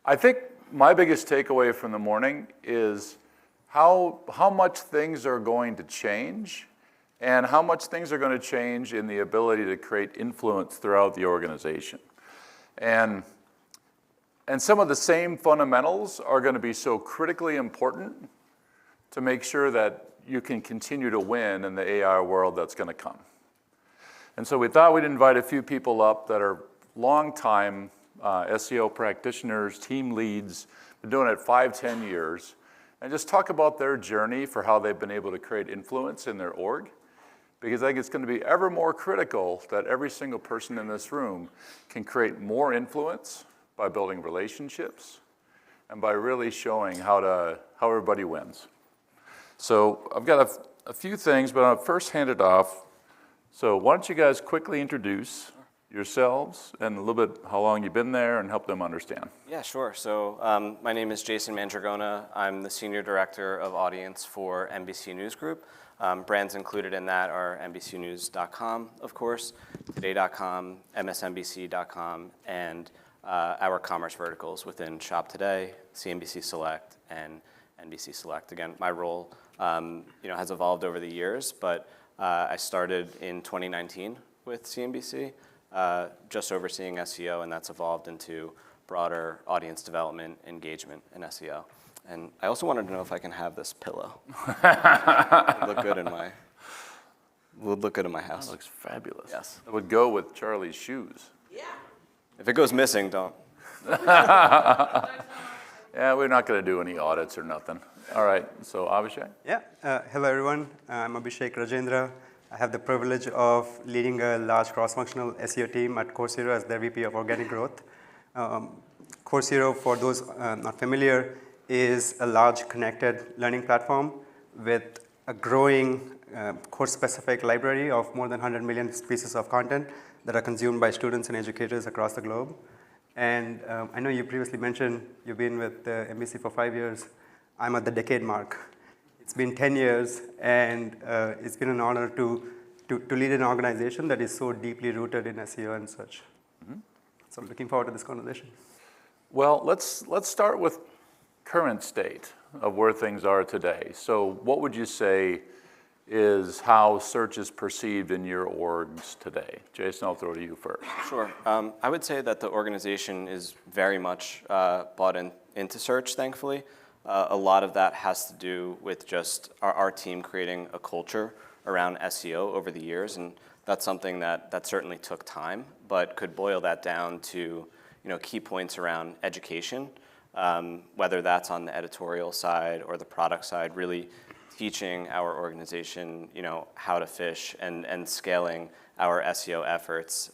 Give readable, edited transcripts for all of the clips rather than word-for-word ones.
I think my biggest takeaway from the morning is how much things are going to change and how much things are going to change in the ability to create influence throughout the organization. And some of the same fundamentals are going to be so critically important to make sure that you can continue to win in the AI world that's going to come. And so we thought we'd invite a few people up that are long-time SEO practitioners, team leads, been doing it 5-10 years, and just talk about their journey for how they've been able to create influence in their org. Because I think it's going to be ever more critical that every single person in this room can create more influence by building relationships and by really showing how everybody wins. So I've got a few things, but I'll first hand it off. So why don't you guys quickly introduce yourselves and a little bit how long you've been there and help them understand. Yeah, sure. So my name is Jason Mandragona. I'm the Senior Director of Audience for NBC News Group. Brands included in that are NBCnews.com, of course, Today.com, MSNBC.com, and our commerce verticals within Shop Today, CNBC Select, and NBC Select. Again, my role has evolved over the years, but I started in 2019 with CNBC, just overseeing SEO, and that's evolved into broader audience development, engagement, and SEO. And I also wanted to know if I can have this pillow. Would look good in my house. That looks fabulous. Yes. It would go with Charlie's shoes. Yeah. If it goes missing, don't. Yeah, we're not going to do any audits or nothing. All right, so Abhishek? Yeah, hello everyone. I'm Abhishek Rajendra. I have the privilege of leading a large cross-functional SEO team at CourseHero as their VP of Organic Growth. CourseHero, for those not familiar, is a large connected learning platform with a growing course-specific library of more than 100 million pieces of content that are consumed by students and educators across the globe. And I know you previously mentioned you've been with NBC for 5 years. I'm at the decade mark. It's been 10 years, and it's been an honor to lead an organization that is so deeply rooted in SEO and such. Mm-hmm. So I'm looking forward to this conversation. Well, let's start with current state of where things are today. So what would you say is how search is perceived in your orgs today? Jason, I'll throw to you first. Sure. I would say that the organization is very much bought into search, thankfully. A lot of that has to do with just our team creating a culture around SEO over the years, and that's something that certainly took time, but could boil that down to key points around education, whether that's on the editorial side or the product side, really teaching our organization how to fish and scaling our SEO efforts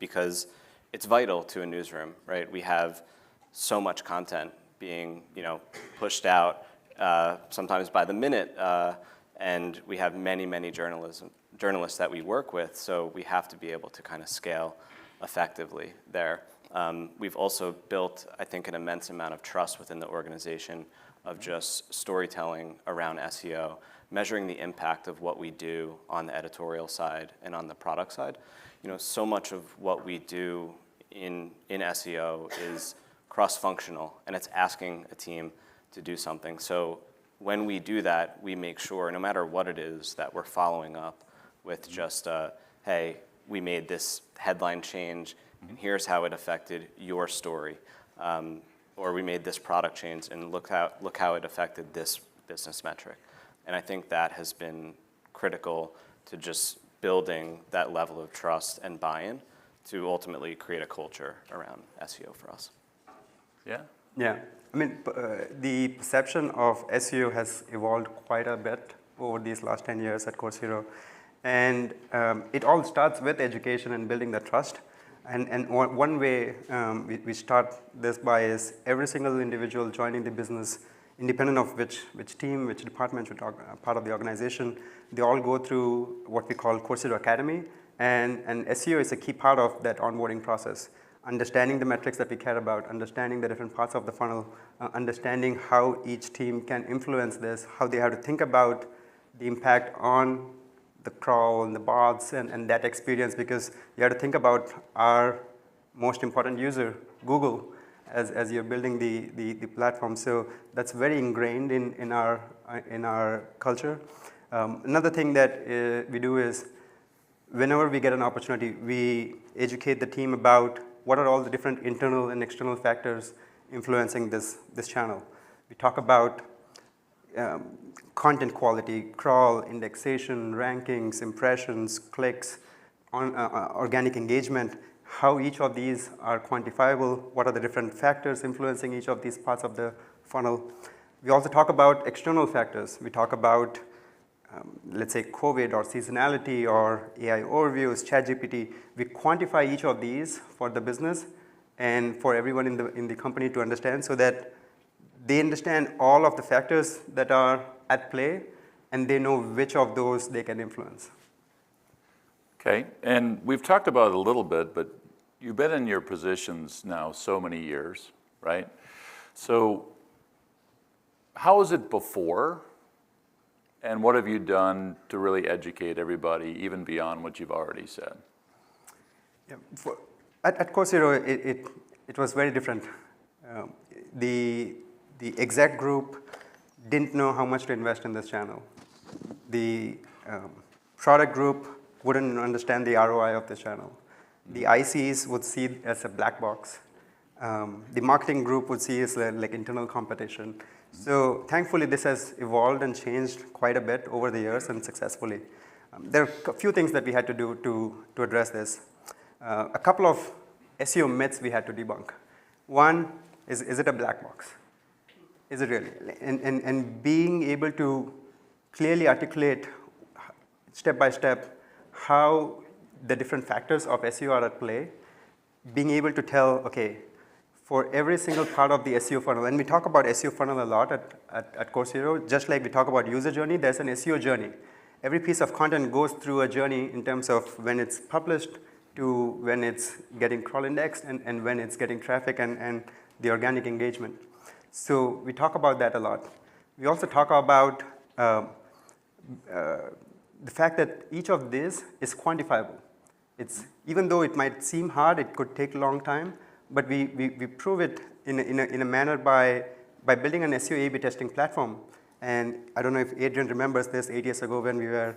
because it's vital to a newsroom, right? We have so much content being pushed out sometimes by the minute, and we have many journalists that we work with, so we have to be able to kind of scale effectively there. We've also built, I think, an immense amount of trust within the organization of just storytelling around SEO, measuring the impact of what we do on the editorial side and on the product side. So much of what we do in SEO is cross-functional, and it's asking a team to do something. So when we do that, we make sure, no matter what it is, that we're following up with just, hey, we made this headline change, and here's how it affected your story. Or we made this product change, and look how it affected this business metric. And I think that has been critical to just building that level of trust and buy-in to ultimately create a culture around SEO for us. Yeah? Yeah. I mean, the perception of SEO has evolved quite a bit over these last 10 years at CourseHero. And it all starts with education and building the trust. And one way we start this by is every single individual joining the business, independent of which team, which department, which part of the organization, they all go through what we call CourseHero Academy. And SEO is a key part of that onboarding process. Understanding the metrics that we care about, understanding the different parts of the funnel, understanding how each team can influence this, how they have to think about the impact on the crawl and the bots and that experience, because you have to think about our most important user, Google, as you're building the platform. So that's very ingrained in our culture. Another thing that we do is whenever we get an opportunity, we educate the team about what are all the different internal and external factors influencing this channel. We talk about content quality, crawl, indexation, rankings, impressions, clicks, organic engagement, how each of these are quantifiable, what are the different factors influencing each of these parts of the funnel. We also talk about external factors. We talk about, let's say, COVID or seasonality or AI overviews, ChatGPT. We quantify each of these for the business and for everyone in the company to understand so that they understand all of the factors that are at play and they know which of those they can influence. Okay, and we've talked about it a little bit, but you've been in your positions now so many years, right? So how was it before, and what have you done to really educate everybody, even beyond what you've already said? Yeah, at Course Hero, it was very different. The exec group didn't know how much to invest in this channel. The product group wouldn't understand the ROI of this channel. The ICs would see it as a black box. The marketing group would see it as like internal competition. So thankfully, this has evolved and changed quite a bit over the years and successfully. There are a few things that we had to do to address this. A couple of SEO myths we had to debunk. One is it a black box? Is it really? And being able to clearly articulate step by step how the different factors of SEO are at play, being able to tell, okay, for every single part of the SEO funnel, and we talk about SEO funnel a lot at Course Hero, just like we talk about user journey, there's an SEO journey. Every piece of content goes through a journey in terms of when it's published to when it's getting crawl indexed and when it's getting traffic and the organic engagement. So we talk about that a lot. We also talk about the fact that each of these is quantifiable. Even though it might seem hard, it could take a long time, but we prove it in a manner by building an SEO A/B testing platform. And I don't know if Adrian remembers this 8 years ago when we were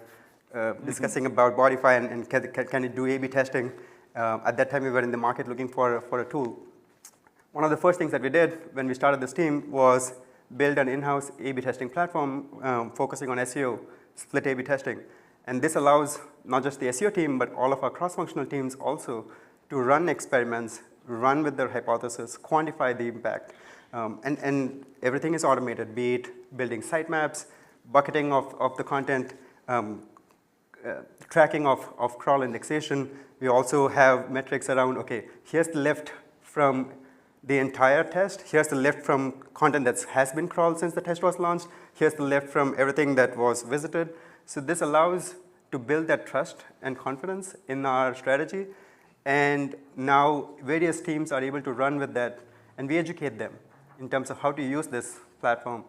discussing about Bodify and can it do A/B testing. At that time, we were in the market looking for a tool. One of the first things that we did when we started this team was build an in-house A/B testing platform focusing on SEO, split A/B testing. And this allows not just the SEO team, but all of our cross-functional teams also to run experiments, run with their hypothesis, quantify the impact. And everything is automated, be it building sitemaps, bucketing of the content, tracking of crawl indexation. We also have metrics around, okay, here's the lift from the entire test. Here's the lift from content that has been crawled since the test was launched. Here's the lift from everything that was visited. So this allows to build that trust and confidence in our strategy. And now various teams are able to run with that, and we educate them in terms of how to use this platform.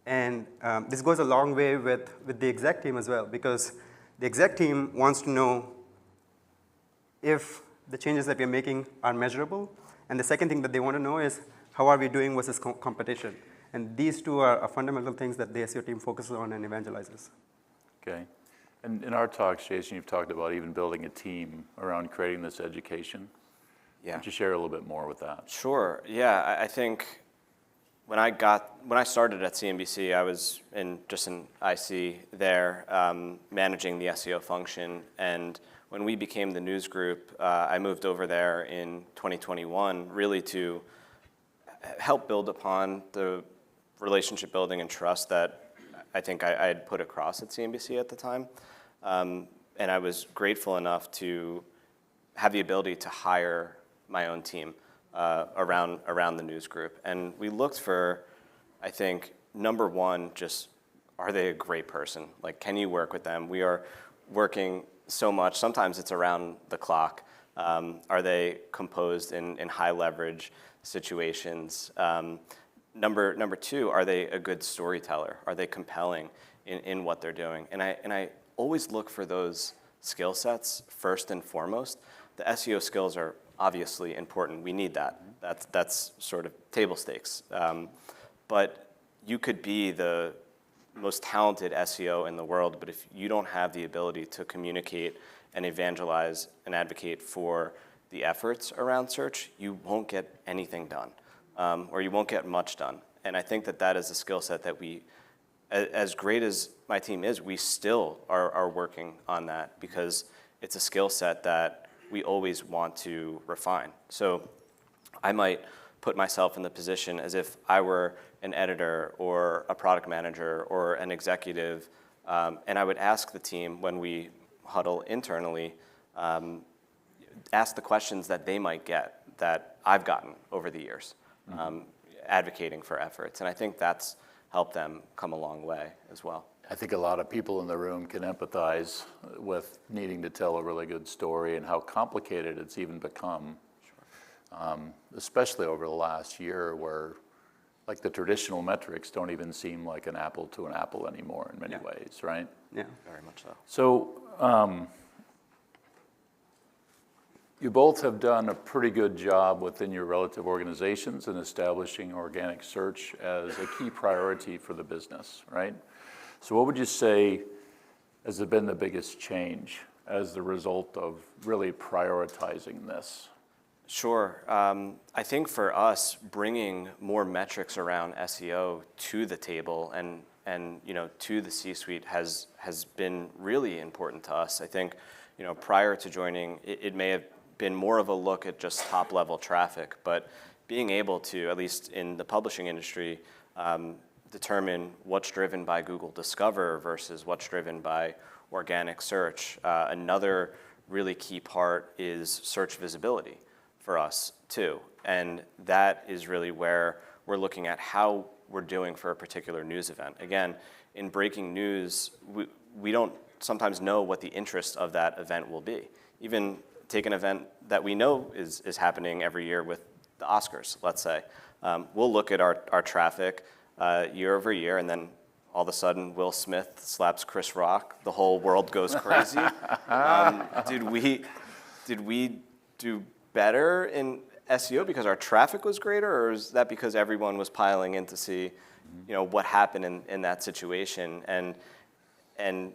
And this goes a long way with the exec team as well, because the exec team wants to know if the changes that we're making are measurable. And the second thing that they want to know is how are we doing versus competition. And these two are fundamental things that the SEO team focuses on and evangelizes. Okay. And in our talks, Jason, you've talked about even building a team around creating this education. Yeah. Would you share a little bit more with that? Sure. Yeah, I think when I started at CNBC, I was just an IC there, managing the SEO function. And when we became the news group, I moved over there in 2021, really to help build upon the relationship building and trust that I think I had put across at CNBC at the time. And I was grateful enough to have the ability to hire my own team around the news group. And we looked for, I think, number one, just are they a great person? Like, can you work with them? We are working so much. Sometimes it's around the clock. Are they composed in high leverage situations? Number two, are they a good storyteller? Are they compelling in what they're doing? And I always look for those skill sets first and foremost. The SEO skills are obviously important. We need that. That's sort of table stakes. But you could be the most talented SEO in the world, but if you don't have the ability to communicate and evangelize and advocate for the efforts around search, you won't get anything done, or you won't get much done. And I think that that is a skill set that we, as great as my team is, we still are working on that because it's a skill set that we always want to refine. So I might put myself in the position as if I were an editor or a product manager or an executive, and I would ask the team when we huddle internally, ask the questions that they might get that I've gotten over the years, advocating for efforts. And I think that's helped them come a long way as well. I think a lot of people in the room can empathize with needing to tell a really good story and how complicated it's even become, especially over the last year where like the traditional metrics don't even seem like an apple to an apple anymore in many ways, right? Yeah. Very much so. So you both have done a pretty good job within your relative organizations in establishing organic search as a key priority for the business, right? So what would you say has been the biggest change as the result of really prioritizing this? Sure. I think for us, bringing more metrics around SEO to the table and to the C-suite has been really important to us. I think prior to joining, it may have been more of a look at just top-level traffic, but being able to, at least in the publishing industry, determine what's driven by Google Discover versus what's driven by organic search. Another really key part is search visibility for us too. And that is really where we're looking at how we're doing for a particular news event. Again, in breaking news, we don't sometimes know what the interest of that event will be. Even take an event that we know is happening every year with the Oscars, let's say. We'll look at our traffic year over year, and then all of a sudden Will Smith slaps Chris Rock, the whole world goes crazy. Did we do better in SEO because our traffic was greater, or is that because everyone was piling in to see what happened in that situation? And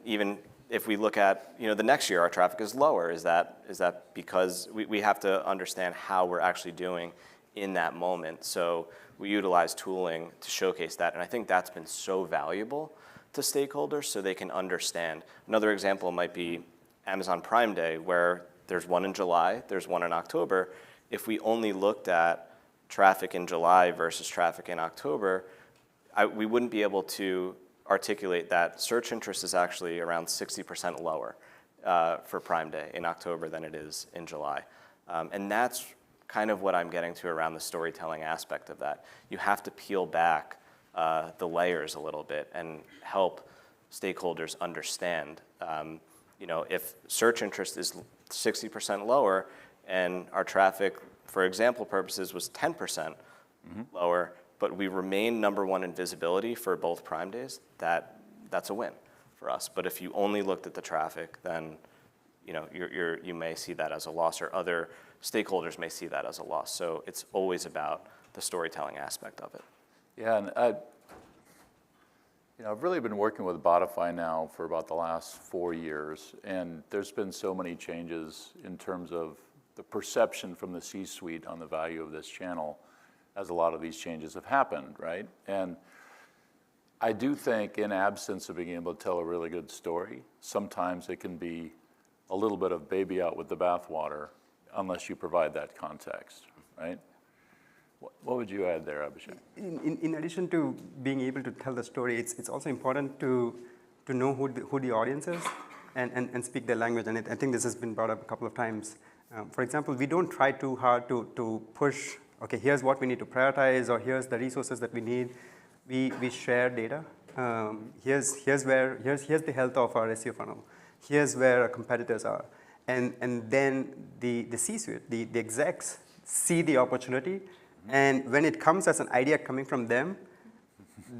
even if we look at the next year, our traffic is lower. Is that because we have to understand how we're actually doing in that moment? So we utilize tooling to showcase that, and I think that's been so valuable to stakeholders so they can understand. Another example might be Amazon Prime Day, where there's one in July, there's one in October. If we only looked at traffic in July versus traffic in October, we wouldn't be able to articulate that search interest is actually around 60% lower for Prime Day in October than it is in July. And that's kind of what I'm getting to around the storytelling aspect of that. You have to peel back the layers a little bit and help stakeholders understand. If search interest is 60% lower and our traffic, for example purposes, was 10% lower, but we remain number one in visibility for both Prime Days, that's a win for us. But if you only looked at the traffic, then you may see that as a loss, or other stakeholders may see that as a loss. So it's always about the storytelling aspect of it. Yeah, and I've really been working with Botify now for about the last 4 years, and there's been so many changes in terms of the perception from the C-suite on the value of this channel as a lot of these changes have happened, right? And I do think in absence of being able to tell a really good story, sometimes it can be a little bit of baby out with the bathwater unless you provide that context, right? What would you add there, Abhishek? In addition to being able to tell the story, it's also important to know who the audience is and speak their language. And I think this has been brought up a couple of times. For example, we don't try too hard to push, okay, here's what we need to prioritize, or here's the resources that we need. We share data. Here's the health of our SEO funnel. Here's where our competitors are. And then the C-suite, the execs see the opportunity, and when it comes as an idea coming from them,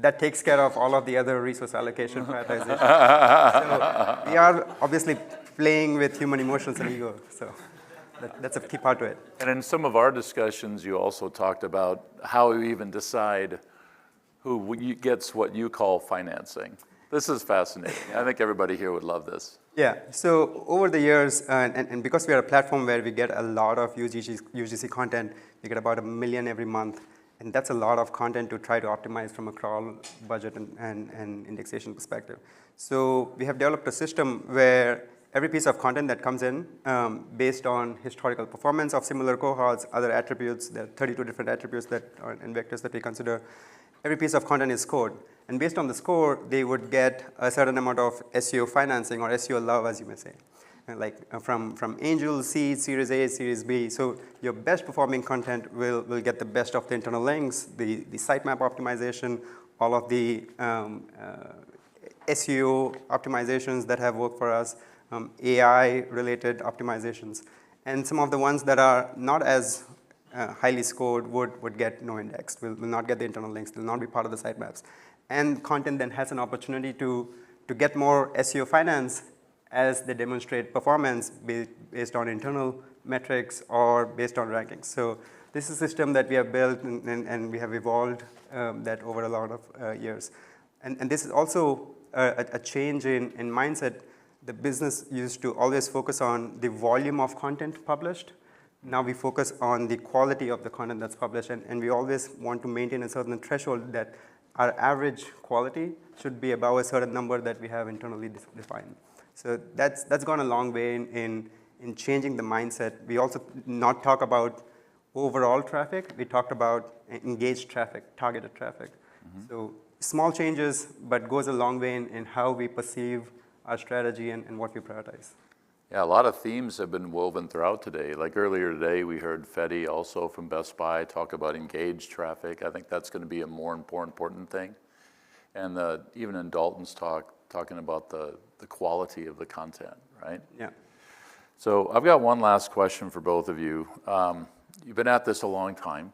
that takes care of all of the other resource allocation prioritization. So we are obviously playing with human emotions and ego. So that's a key part to it. And in some of our discussions, you also talked about how you even decide who gets what you call financing. This is fascinating. I think everybody here would love this. Yeah, so over the years, and because we are a platform where we get a lot of UGC content, we get about 1 million every month, and that's a lot of content to try to optimize from a crawl budget and indexation perspective. So we have developed a system where every piece of content that comes in, based on historical performance of similar cohorts, other attributes, there are 32 different attributes that are and vectors that we consider, every piece of content is scored. And based on the score, they would get a certain amount of SEO financing or SEO love, as you may say. Like from Angel, Seed, Series A, Series B. So your best performing content will get the best of the internal links, the sitemap optimization, all of the SEO optimizations that have worked for us, AI-related optimizations. And some of the ones that are not as highly scored would get no indexed, will not get the internal links, will not be part of the sitemaps. And content then has an opportunity to get more SEO finance as they demonstrate performance based on internal metrics or based on rankings. So this is a system that we have built and we have evolved that over a lot of years. And this is also a change in mindset. The business used to always focus on the volume of content published. Now we focus on the quality of the content that's published, and we always want to maintain a certain threshold that our average quality should be above a certain number that we have internally defined. So that's gone a long way in changing the mindset. We also not talk about overall traffic. We talked about engaged traffic, targeted traffic. Mm-hmm. So small changes, but goes a long way in how we perceive our strategy and what we prioritize. Yeah, a lot of themes have been woven throughout today. Like earlier today, we heard Fedi also from Best Buy talk about engaged traffic. I think that's going to be a more important thing. And even in Dalton's talking about the quality of the content, right? Yeah. So I've got one last question for both of you. You've been at this a long time,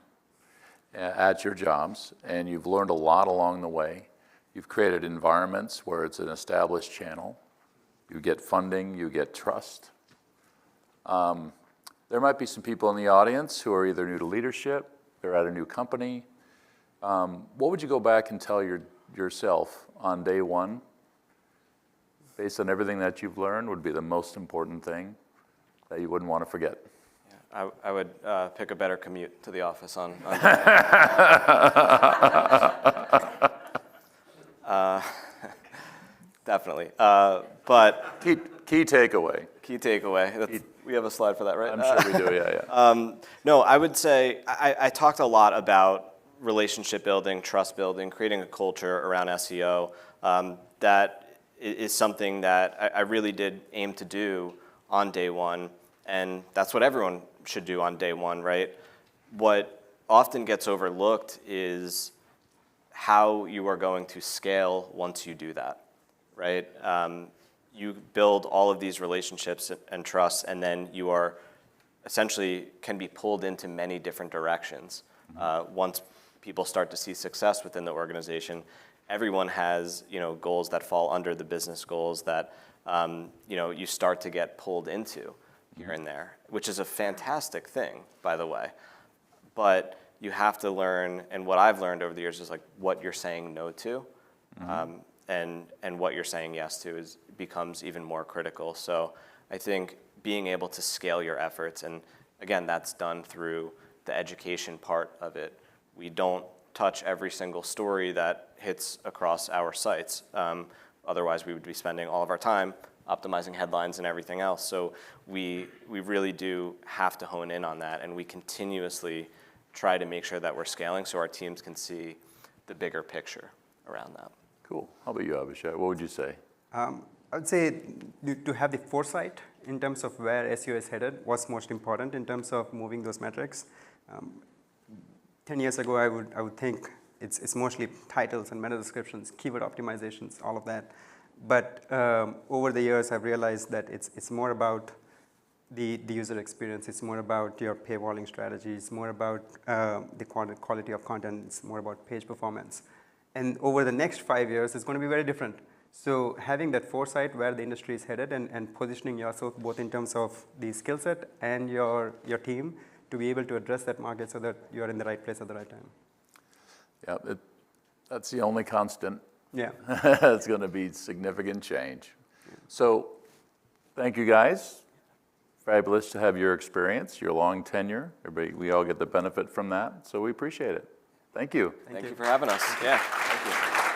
at your jobs, and you've learned a lot along the way. You've created environments where it's an established channel. You get funding, you get trust. There might be some people in the audience who are either new to leadership, they're at a new company. What would you go back and tell yourself on day one, based on everything that you've learned, would be the most important thing that you wouldn't want to forget? Yeah, I would pick a better commute to the office on definitely. But key takeaway. Key takeaway. We have a slide for that, right? I'm sure we do, yeah. No, I would say I talked a lot about relationship building, trust building, creating a culture around SEO. That is something that I really did aim to do on day one, and that's what everyone should do on day one, right? What often gets overlooked is how you are going to scale once you do that, right? You build all of these relationships and trust, and then you are essentially can be pulled into many different directions. Once people start to see success within the organization, everyone has goals that fall under the business goals that you start to get pulled into here and there, which is a fantastic thing, by the way. But you have to learn, and what I've learned over the years is like what you're saying no to, and what you're saying yes to becomes even more critical. So I think being able to scale your efforts, and again, that's done through the education part of it. We don't touch every single story that hits across our sites. Otherwise, we would be spending all of our time optimizing headlines and everything else. So we really do have to hone in on that, and we continuously try to make sure that we're scaling so our teams can see the bigger picture around that. Cool. How about you, Abhishek? What would you say? I would say to have the foresight in terms of where SEO is headed was most important in terms of moving those metrics. 10 years ago, I would think it's mostly titles and meta descriptions, keyword optimizations, all of that. But over the years, I've realized that it's more about the user experience. It's more about your paywalling strategy. It's more about the quality of content. It's more about page performance. And over the next 5 years, it's going to be very different. So having that foresight where the industry is headed and positioning yourself both in terms of the skill set and your team to be able to address that market so that you're in the right place at the right time. Yeah, that's the only constant. Yeah. It's going to be significant change. So thank you guys. Fabulous to have your experience, your long tenure. Everybody, we all get the benefit from that, so we appreciate it. Thank you. Thank you for having us. Yeah, thank you.